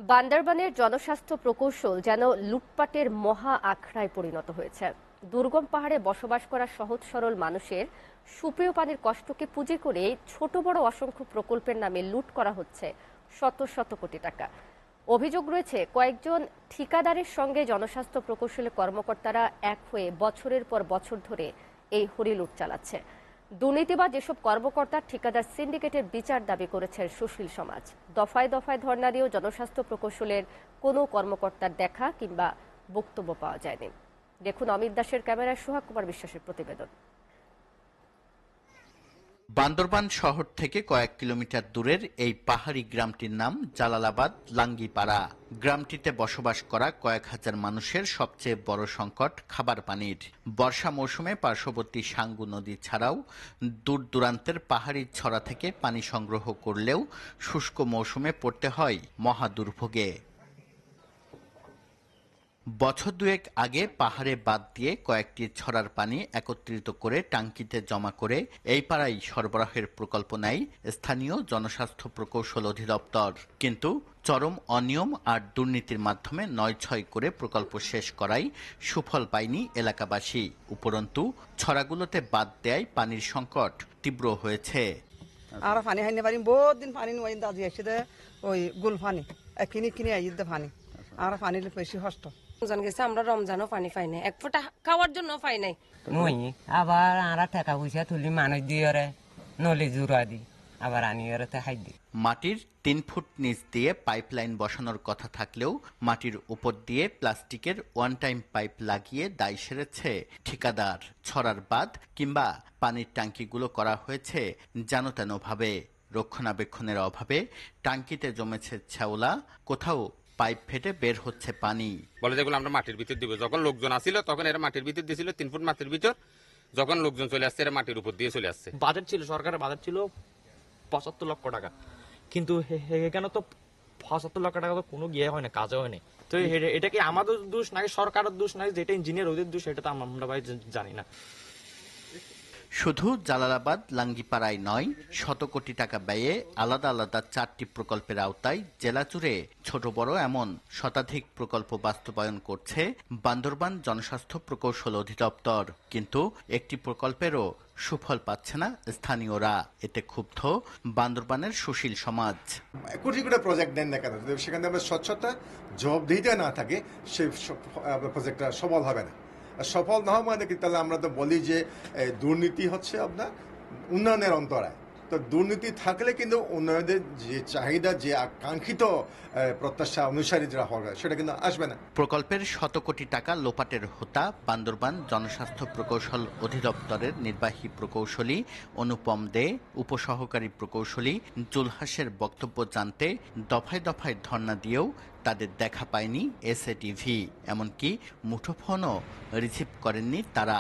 বান্দরবানের জনস্বাস্থ্য প্রকৌশল যেন লুটপাটের মহা আখড়ায় পরিণত হয়েছে। দুর্গম পাহাড়ে বসবাস করা সহজ সরল মানুষের সুপেয় পানির কষ্টকে পুঁজি করে ছোট বড় অসংখ্য প্রকল্পের নামে লুট করা হচ্ছে শত শত কোটি টাকা। অভিযোগ রয়েছে কয়েকজন ঠিকাদারের সঙ্গে জনস্বাস্থ্য প্রকৌশলের কর্মকর্তারা এক হয়ে বছরের পর বছর ধরে এই হরিলুট চালাচ্ছে। দুর্নীতিবাজ এসব কর্মকর্তা ঠিকাদার সিন্ডিকেটের বিচার দাবি করেছেন সুশীল সমাজ। দফায় দফায় ধর্ণা দিয়েও জনস্বাস্থ্য প্রকৌশলের কোনো কর্মকর্তার দেখা কিংবা বক্তব্য পাওয়া যায়নি। দেখুন অমিত দাসের ক্যামেরায় সোহাগ কুমার বিশ্বাসের প্রতিবেদন। বান্দরবান শহর থেকে কয়েক কিলোমিটার দূরের এই পাহাড়ি গ্রামটির নাম জালালাবাদ লাঙ্গিপাড়া। গ্রামটিতে বসবাস করা কয়েক হাজার মানুষের সবচেয়ে বড় সংকট খাবার পানির। বর্ষা মৌসুমে পার্শ্ববর্তী সাঙ্গু নদী ছাড়াও দূর দূরান্তের পাহাড়ি ছড়া থেকে পানি সংগ্রহ করলেও শুষ্ক মৌসুমে পড়তে হয় মহা দুর্ভোগে। বছর দুয়েক আগে পাহাড়ে বাদ দিয়ে কয়েকটি ছড়ার পানি একত্রিত করে টাঙ্কিতে জমা করে এই পাড়ায় সরবরাহের প্রকল্প নেয় স্থানীয় জনস্বাস্থ্য প্রকৌশল অধিদপ্তর। কিন্তু চরম অনিয়ম আর দুর্নীতির মাধ্যমে ৯/৬ করে প্রকল্প শেষ করায় সুফল পায়নি এলাকাবাসী। উপরন্তু ছড়াগুলোতে বাদ দেয় পানির সংকট তীব্র হয়েছে। আর পানি হাইনে পারি বহুত দিন পানি নয় দাজি আসছে ওই গুল পানি কিনে কিনে আই পানি আর পানি বেশি কষ্ট। রমজান গেছে, আমরা রমজানও পানি পাই নাই, এক ফোঁটা খাওয়ার জন্য পাই নাই। নই আবার আরা টাকা পয়সা তুলি মানুষ দিয়ে নলি জুড়া দি আবার আনি খাই দি। মাটির ৩ ফুট নিচ দিয়ে পাইপলাইন বসানোর কথা থাকলেও মাটির উপর দিয়ে প্লাস্টিকের ওয়ান টাইম পাইপ লাগিয়ে দায় সেরেছে ঠিকাদার। ছড়ার বাঁধ কিংবা পানির ট্যাঙ্কিগুলো করা হয়েছে যেন তেন ভাবে। রক্ষণাবেক্ষণের অভাবে ট্যাঙ্কিতে জমেছে শ্যাওলা, কোথাও পাইপ ফেটে বের হচ্ছে পানি। বলে যেগুলো আমরা মাটির ভিতর দিব, যখন লোকজন আসছিল তখন এরা মাটির ভিতর দিয়েছিল ৩ ফুট মাটির ভিতর, যখন লোকজন চলে আসছে এরা মাটির উপর দিয়ে চলে আসছে। বাজেট ছিল, সরকারের বাজেট ছিল ৭৫ লক্ষ টাকা, কিন্তু এখানে তো ৭৫ লক্ষ টাকা তো কোনো গিয়ে হয় না, কাজে হয় না। তো এটা কি আমাদের দোষ নাকি সরকারের দোষ নাকি যেটা ইঞ্জিনিয়ার ওদের দোষ, এটা তো আমরা ভাই জানি না। শুধু জালালাবাদ লাঙ্গিপাড়ায় নয়, শত কোটি টাকা ব্যয়ে আলাদা আলাদা 4টি প্রকল্পের আওতায় জেলা জুড়ে ছোট বড় এমন শতাধিক প্রকল্প বাস্তবায়ন করছে বান্দরবান জনস্বাস্থ্য প্রকৌশল অধিদপ্তর। কিন্তু একটি প্রকল্পেরও সুফল পাচ্ছে না স্থানীয়রা। এতে ক্ষুব্ধ বান্দরবানের সুশীল সমাজ। কোটি কোটি প্রজেক্ট দেন না কেন, সেখানে আমরা স্বচ্ছতা জবাবদিহিতা না থাকে সেই প্রজেক্টটা সফল হবে না। সফল না হওয়া মানে কি, তাহলে আমরা তো বলি যে দুর্নীতি হচ্ছে আপনার উন্নয়নের অন্তরায়। তো দুর্নীতি থাকলে কিন্তু উন্নয়নের যে চাহিদা, যে আকাঙ্ক্ষিত প্রত্যাশা অনুসারী যারা হবে সেটা কিন্তু আসবে না। প্রকল্পের শত কোটি টাকা লোপাটের হোতা বান্দরবান জনস্বাস্থ্য প্রকৌশল অধিদপ্তরের নির্বাহী প্রকৌশলী অনুপম দে, উপসহকারী প্রকৌশলী জুলহাসের বক্তব্য জানতে দফায় দফায় ধর্ণা দিয়েও তাদের দেখা পায়নি এসএটিভি। এমনকি মুঠোফোনও রিসিভ করেননি তারা।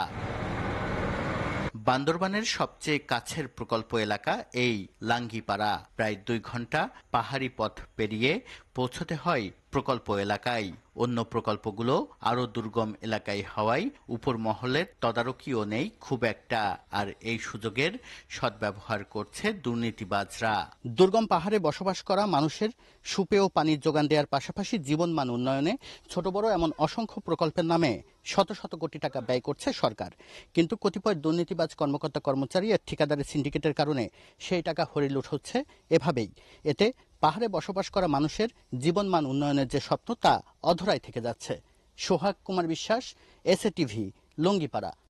বান্দরবানের সবচেয়ে কাছের প্রকল্প এলাকা এই লাঙ্গিপাড়া। প্রায় 2 ঘন্টা পাহাড়ি পথ পেরিয়ে পৌঁছতে হয় প্রকল্প এলাকায়। অন্য প্রকল্পগুলো আরো দুর্গম এলাকায় হওয়ায় উপর মহলের তদারকিও নেই খুব একটা। আর এই সুযোগের সদ্ব্যবহার করছে দুর্নীতিবাজরা। দুর্গম পাহাড়ে বসবাস করা মানুষের সুপেয় পানির যোগান দেওয়ার পাশাপাশি জীবনমান উন্নয়নে ছোট বড় এমন অসংখ্য প্রকল্পের নামে শত শত কোটি টাকা ব্যয় করছে সরকার। কিন্তু কতিপয় দুর্নীতিবাজ কর্মকর্তা কর্মচারী আর ঠিকাদারের সিন্ডিকেটের কারণে সেই টাকা হরিলুট হচ্ছে এভাবেই। এতে পাহাড়ে বসবাস করা মানুষের জীবনমান উন্নয়নের যে স্বপ্ন তা অধরাই থেকে যাচ্ছে। সোহাগ কুমার বিশ্বাস, এসএটিভি, লঙ্গিপাড়া।